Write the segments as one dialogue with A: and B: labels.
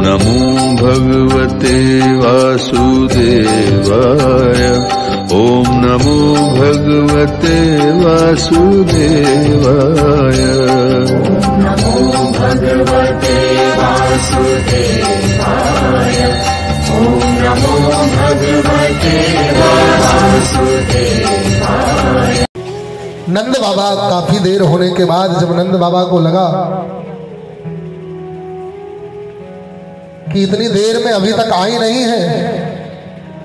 A: नमो भगवते वासुदेवाय। ओम नमो भगवते वासुदेवाय।
B: नमो भगवते वासुदेवाय। ओम नमो भगवते वासुदेवाय।
C: नंद बाबा काफी देर होने के बाद जब नंद बाबा को लगा कि इतनी देर में अभी तक आई नहीं है,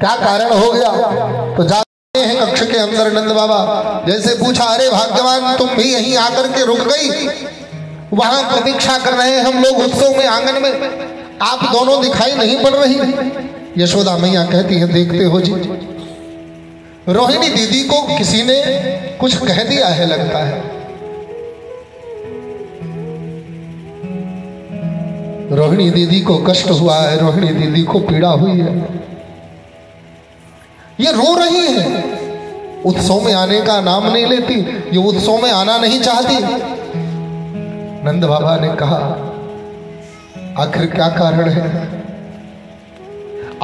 C: क्या कारण हो गया, तो जाते हैं कक्ष के अंदर नंद बाबा। जैसे पूछा, अरे भाग्यवान तुम भी यहीं आकर के रुक गई, वहां प्रतीक्षा कर रहे हैं हम लोग उत्सव में, आंगन में, आप दोनों दिखाई नहीं पड़ रही। यशोदा मैया कहती है, देखते हो जी, रोहिणी दीदी को किसी ने कुछ कह दिया है लगता है। रोहिणी दीदी को कष्ट हुआ है, रोहिणी दीदी को पीड़ा हुई है, ये रो रही है, उत्सव में आने का नाम नहीं लेती, ये उत्सव में आना नहीं चाहती। नंद बाबा ने कहा, आखिर क्या कारण है,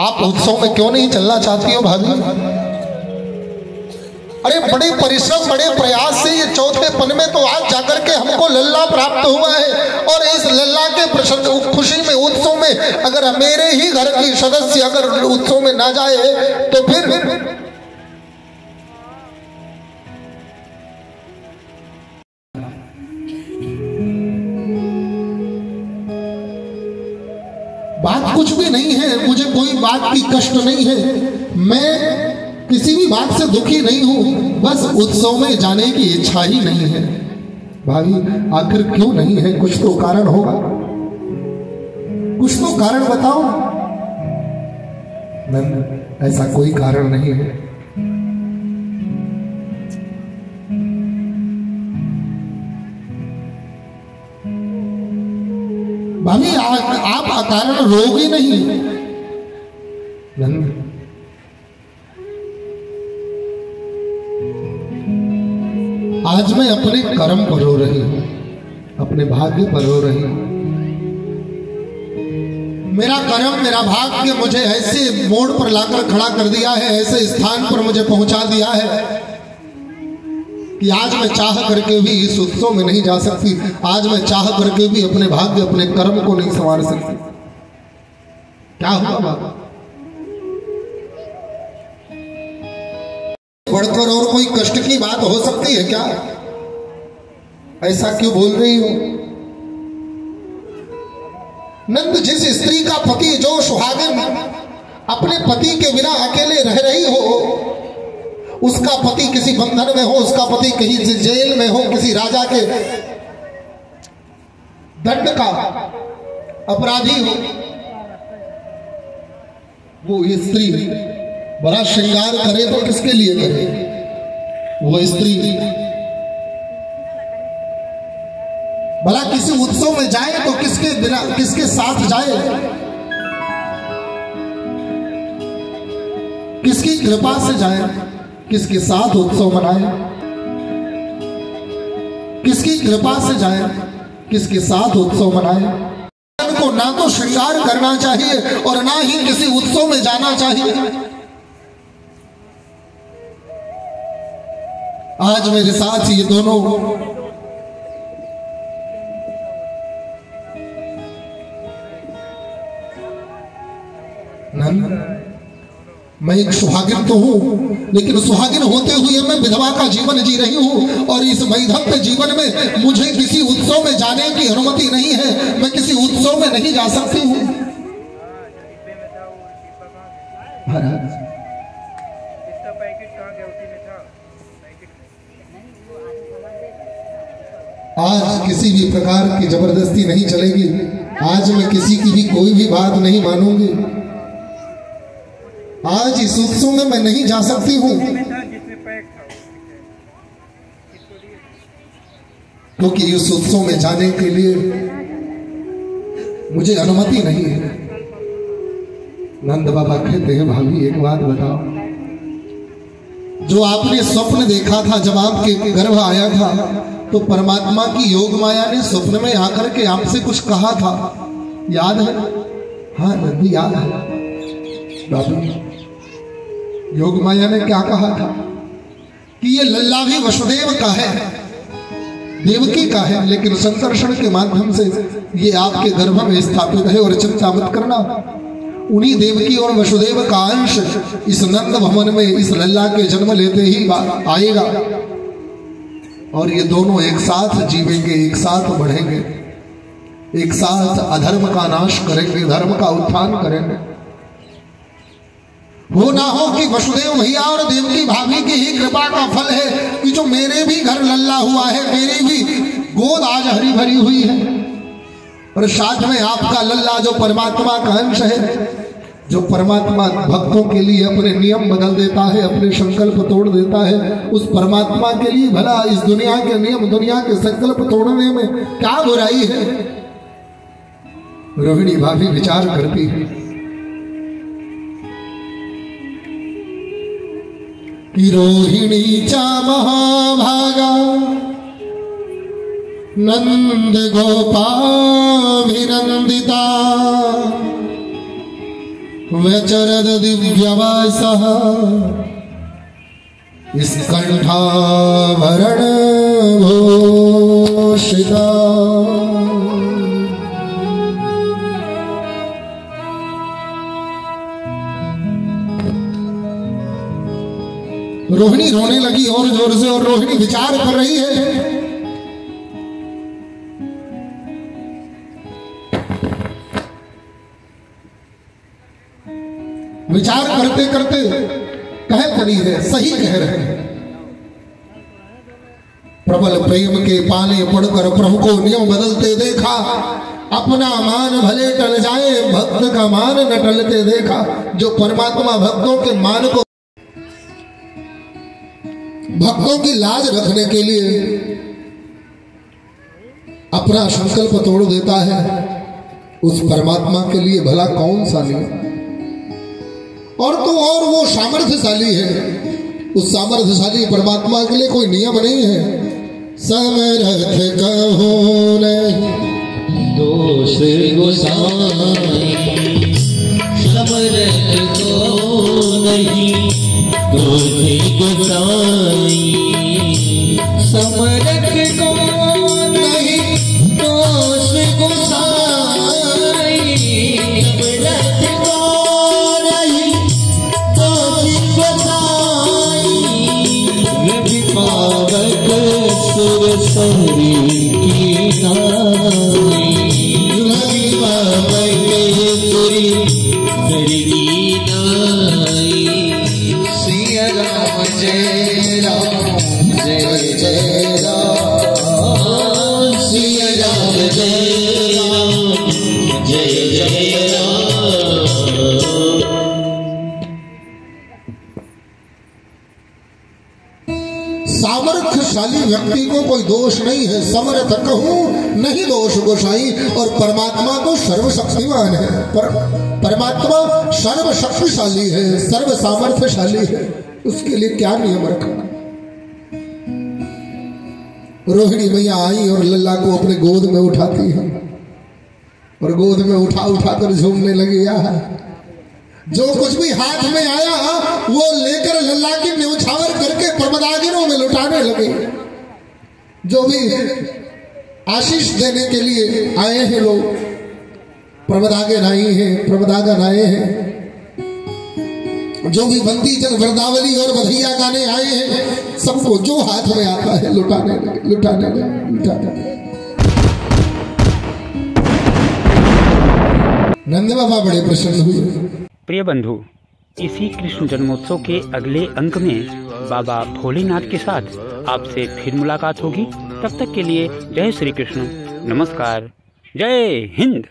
C: आप उत्सव में क्यों नहीं चलना चाहती हो भाभी? अरे बड़े परिश्रम बड़े प्रयास से ये चौथे पन में तो आज जाकर के हमको लल्ला प्राप्त हुआ है, और इस लल्ला के खुशी में उत्सव में अगर मेरे ही घर की सदस्य अगर उत्सव में ना जाए तो फिर बात कुछ भी नहीं है, मुझे कोई बात की कष्ट नहीं है, मैं किसी भी बात से दुखी नहीं हूं, बस उत्सव में जाने की इच्छा ही नहीं है। भाभी आखिर क्यों नहीं है, कुछ तो कारण होगा, कुछ तो कारण बताओ। नंद, ऐसा कोई कारण नहीं है। भाभी आप अकारण रोगी नहीं। नंद, आज मैं अपने कर्म पर रो रही हूं, अपने भाग्य पर रो रही हूं। मेरा कर्म मेरा भाग्य मुझे ऐसे मोड़ पर लाकर खड़ा कर दिया है, ऐसे स्थान पर मुझे पहुंचा दिया है कि आज मैं चाह करके भी इस उत्सव में नहीं जा सकती, आज मैं चाह करके भी अपने भाग्य अपने कर्म को नहीं संवार सकती। क्या हुआ बाबा? बढ़कर और कोई कष्ट की बात हो सकती है क्या? ऐसा क्यों बोल रही हो? नंद, जिस स्त्री का पति जो सुहागिन अपने पति के बिना अकेले रह रही हो, उसका पति किसी बंधन में हो, उसका पति कहीं जेल में हो, किसी राजा के दंड का अपराधी हो, वो स्त्री बड़ा श्रृंगार करे तो किसके लिए करे? वो स्त्री भला किसी उत्सव में जाए तो किसके बिना किसके साथ जाए? किसकी कृपा से जाए? किसके साथ उत्सव मनाए? किसकी कृपा से जाए? किसके साथ उत्सव मनाए? को ना तो श्रृंगार करना चाहिए और ना ही किसी उत्सव में जाना चाहिए। आज मेरे साथ ये दोनों नंद, मैं एक सुहागिन तो हूं, लेकिन सुहागिन होते हुए मैं विधवा का जीवन जी रही हूं, और इस वैधव्य जीवन में मुझे किसी उत्सव में जाने की अनुमति नहीं है, मैं किसी उत्सव में नहीं जा सकती हूं। आज किसी भी प्रकार की जबरदस्ती नहीं चलेगी, आज मैं किसी की भी कोई भी बात नहीं मानूंगी। आज इस उत्सव में मैं नहीं जा सकती हूँ, क्योंकि इस उत्सव में जाने के लिए मुझे अनुमति नहीं है। नंद बाबा कहते हैं, भाभी एक बात बताओ, जो आपने स्वप्न देखा था जब आपके गर्भ आया था, तो परमात्मा की योग माया ने स्वप्न में आकर के आपसे कुछ कहा था, याद है? हाँ नंदी याद है बाबू, योग माया ने क्या कहा था कि ये लल्ला भी वसुदेव का है, देवकी का है, लेकिन संकर्षण के माध्यम से ये आपके गर्भ में स्थापित है और चिंता मत करना, उन्हीं देवकी और वसुदेव का अंश इस नंद भवन में इस लल्ला के जन्म लेते ही आएगा और ये दोनों एक साथ जीवेंगे, एक साथ बढ़ेंगे, एक साथ अधर्म का नाश करेंगे, धर्म का उत्थान करेंगे। हो ना हो कि वसुदेव भैया और देवकी भाभी की ही कृपा का फल है कि जो मेरे भी घर लल्ला हुआ है, मेरी भी गोद आज हरी भरी हुई है और साथ में आपका लल्ला जो परमात्मा का अंश है, जो परमात्मा भक्तों के लिए अपने नियम बदल देता है, अपने संकल्प तोड़ देता है, उस परमात्मा के लिए भला इस दुनिया के नियम, दुनिया के संकल्प तोड़ने में क्या बुराई है। रोहिणी भाभी विचार करती है कि रोहिणी चा महाभागा नंद गोपाभिनंदिता व्यचरद दिव्यवासः स्कंठाभरण भूषिता। रोहिणी रोने लगी और जोर से, और रोहिणी विचार कर रही है विचार करते करते कह पड़ी है, सही कह रहे हैं। प्रबल प्रेम के पाले पड़कर प्रभु को नियम बदलते देखा, अपना मान भले टल जाए भक्त का मान न टलते देखा। जो परमात्मा भक्तों के मान को, भक्तों की लाज रखने के लिए अपना संकल्प तोड़ देता है, उस परमात्मा के लिए भला कौन सा नियम। और तो और वो सामर्थ्यशाली है, उस सामर्थ्यशाली परमात्मा के लिए कोई नियम नहीं है। समर्थ कहो नहीं
B: दोष गोसाई, समर्थ को नहीं दोष गोसाई, समर्थ को नहीं दोष गोसाई, समर्थ को नहीं दोष गोसाई, रवि पावक सुर सरी की नाई, रवि पावक सुरी सरी की नाई। सिया राम जय राम जय जय राम, सिया राम जय राम जय जय राम।
C: सामर्थ्यशाली व्यक्ति को कोई दोष नहीं है, समर्थ कहूं नहीं दोष गोसाई। और परमात्मा तो सर्वशक्तिमान है, परमात्मा सर्वशक्तिशाली है, सर्व सामर्थ्यशाली है, उसके लिए क्या नियम रखना। रोहिणी मैया आई और लल्ला को अपने गोद में उठाती है और गोद में उठा उठा कर झूमने लगी। जो कुछ भी हाथ में आया वो लेकर लल्ला की न्यौछावर करके प्रमदागिनों में लुटाने लगे। जो भी आशीष देने के लिए आए हैं लोग, प्रमदागन आई हैं, प्रमदागन आए हैं, जो भी बंदी जन वृंदावली और बधैया गाने आए हैं, सबको जो हाथ में आता है लुटाने लगे, लुटाने लगे, लुटाने लगे। नंद बाबा बड़े प्रसन्न हुए।
D: प्रिय बंधु, इसी कृष्ण जन्मोत्सव के अगले अंक में बाबा भोलेनाथ के साथ आपसे फिर मुलाकात होगी। तब तक के लिए जय श्री कृष्ण, नमस्कार, जय हिंद।